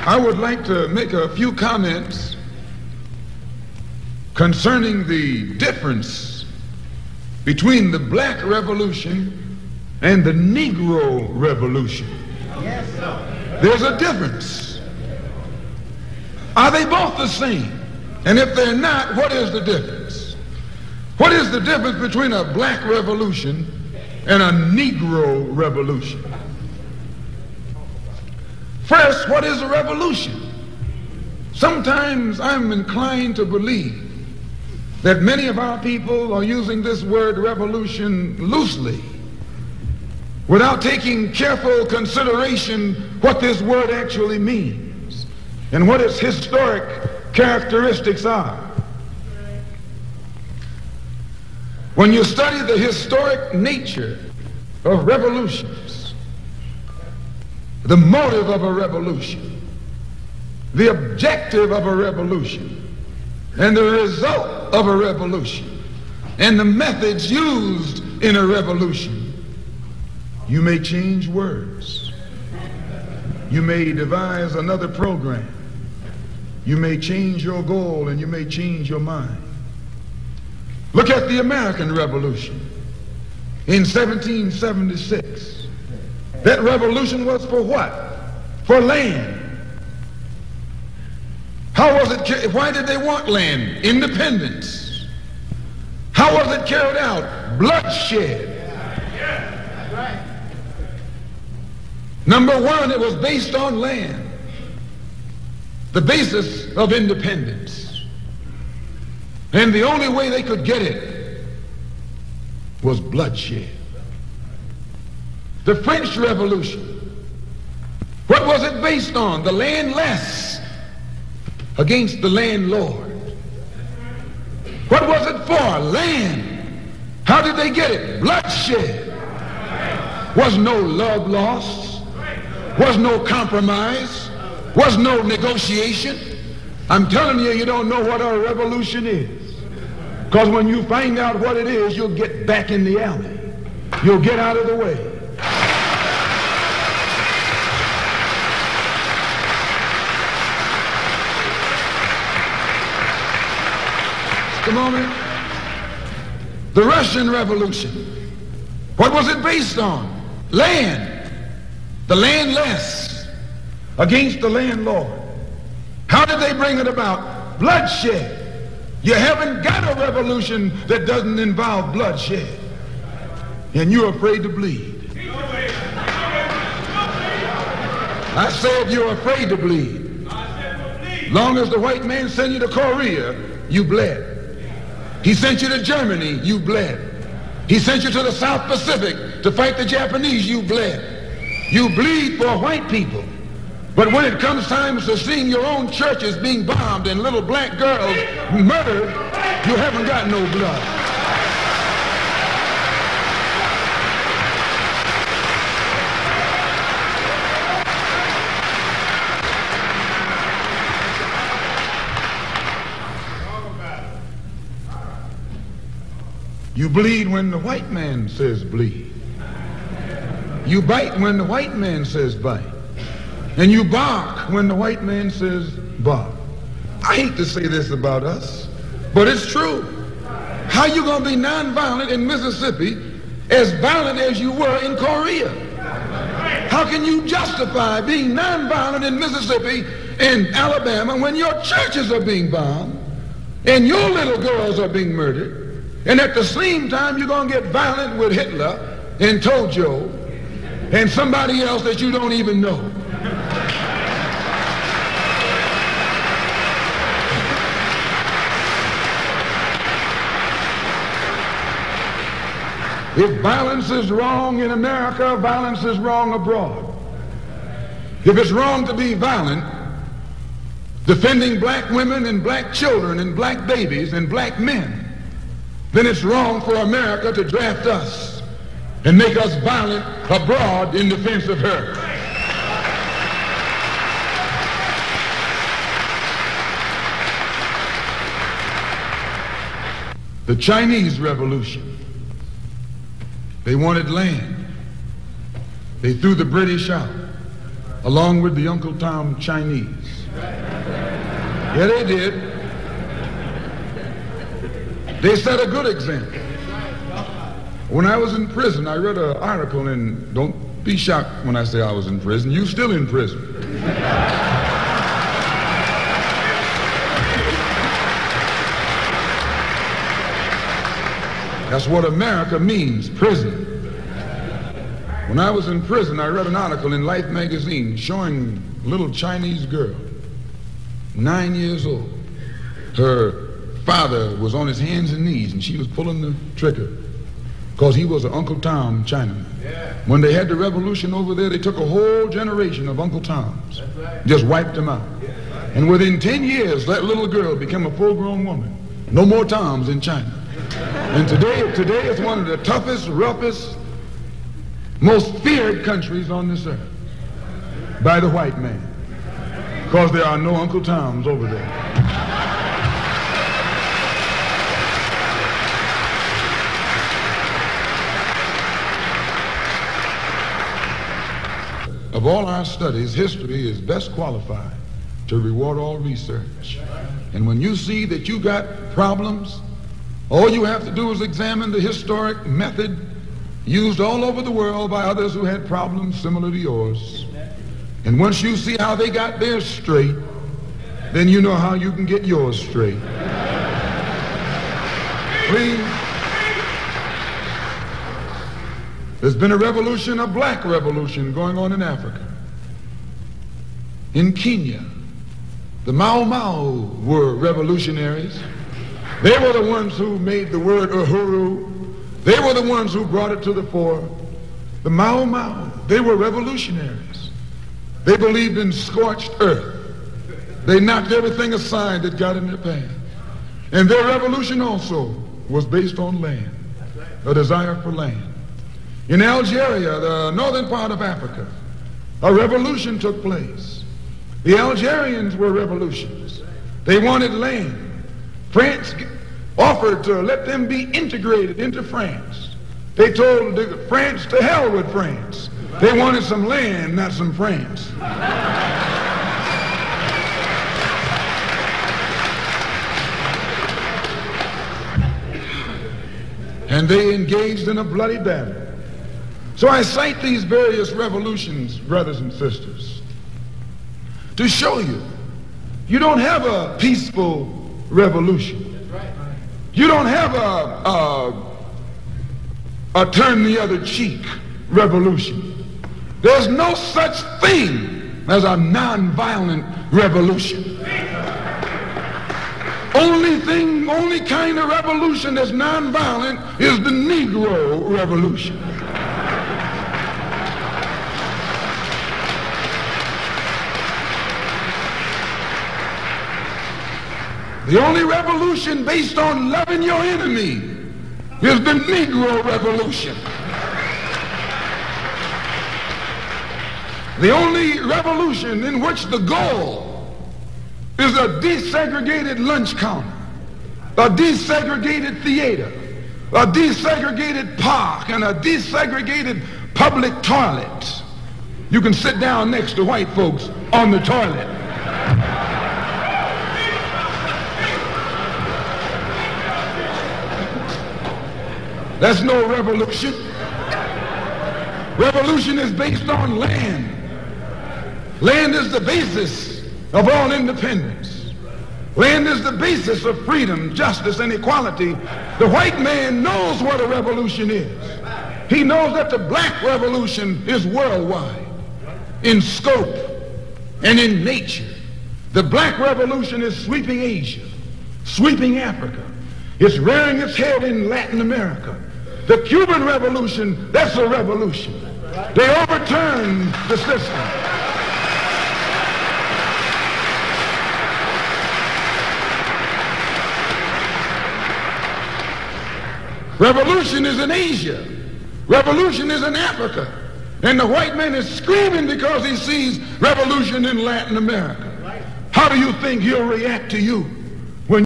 I would like to make a few comments concerning the difference between the Black Revolution and the Negro Revolution. Yes, sir. There's a difference. Are they both the same? And if they're not, what is the difference? What is the difference between a Black Revolution and a Negro Revolution? First, what is a revolution? Sometimes I'm inclined to believe that many of our people are using this word revolution loosely, without taking careful consideration what this word actually means and what its historic characteristics are. When you study the historic nature of revolutions, the motive of a revolution, the objective of a revolution, and the result of a revolution, and the methods used in a revolution, you may change words. You may devise another program. You may change your goal and you may change your mind. Look at the American Revolution in 1776. That revolution was for what? For land. How was it? Why did they want land? Independence. How was it carried out? Bloodshed. Number one, it was based on land. The basis of independence. And the only way they could get it was bloodshed. The French Revolution, what was it based on? The landless against the landlord. What was it for? Land. How did they get it? Bloodshed. Was no love lost. Was no compromise. Was no negotiation. I'm telling you, you don't know what a revolution is. Because when you find out what it is, you'll get back in the alley. You'll get out of the way. Just a moment. The Russian Revolution. What was it based on? Land. The landless against the landlord. How did they bring it about? Bloodshed. You haven't got a revolution that doesn't involve bloodshed. And you're afraid to bleed. I said you're afraid to bleed. Long as the white man sent you to Korea, you bled. He sent you to Germany, you bled. He sent you to the South Pacific to fight the Japanese, you bled. You bleed for white people. But when it comes time to seeing your own churches being bombed and little black girls murdered, you haven't got no blood. You bleed when the white man says bleed. You bite when the white man says bite. And you bark when the white man says bark. I hate to say this about us, but it's true. How you gonna be nonviolent in Mississippi as violent as you were in Korea? How can you justify being nonviolent in Mississippi and Alabama when your churches are being bombed and your little girls are being murdered, and at the same time you're gonna get violent with Hitler and Tojo and somebody else that you don't even know? If violence is wrong in America, violence is wrong abroad. If it's wrong to be violent, defending black women and black children and black babies and black men, then it's wrong for America to draft us and make us violent abroad in defense of her. The Chinese Revolution. They wanted land. They threw the British out. along with the Uncle Tom Chinese. Yeah, they did. They set a good example. When I was in prison, I read an article, and don't be shocked when I say I was in prison. You still in prison. That's what America means, prison. When I was in prison, I read an article in Life magazine showing a little Chinese girl, 9 years old. Her father was on his hands and knees, and she was pulling the trigger because he was an Uncle Tom Chinaman. Yeah. When they had the revolution over there, they took a whole generation of Uncle Toms, right. Just wiped them out. Yeah. And within 10 years, that little girl became a full-grown woman. No more Toms in China. And today it's one of the toughest, roughest, most feared countries on this earth by the white man, because there are no Uncle Toms over there. Of all our studies, history is best qualified to reward all research. And when you see that you got problems, all you have to do is examine the historic method used all over the world by others who had problems similar to yours. And once you see how they got theirs straight, then you know how you can get yours straight. Please. There's been a revolution, a black revolution going on in Africa. In Kenya, the Mau Mau were revolutionaries. They were the ones who made the word uhuru. They were the ones who brought it to the fore. The Mau Mau, they were revolutionaries. They believed in scorched earth. They knocked everything aside that got in their path. And their revolution also was based on land, a desire for land. In Algeria, the northern part of Africa, a revolution took place. The Algerians were revolutionists. They wanted land. France offered to let them be integrated into France. They told France to hell with France. They wanted some land, not some France. And they engaged in a bloody battle. So I cite these various revolutions, brothers and sisters, to show you, you don't have a peaceful revolution. You don't have a turn the other cheek revolution. There's no such thing as a nonviolent revolution. Only kind of revolution that's nonviolent is the Negro revolution. The only revolution based on loving your enemy is the Negro revolution. The only revolution in which the goal is a desegregated lunch counter, a desegregated theater, a desegregated park, and a desegregated public toilet. You can sit down next to white folks on the toilet. That's no revolution. Revolution is based on land. Land is the basis of all independence. Land is the basis of freedom, justice, and equality. The white man knows what a revolution is. He knows that the black revolution is worldwide in scope and in nature. The black revolution is sweeping Asia, sweeping Africa. It's rearing its head in Latin America. The Cuban Revolution, that's a revolution. They overturned the system. Revolution is in Asia. Revolution is in Africa. And the white man is screaming because he sees revolution in Latin America. How do you think he'll react to you?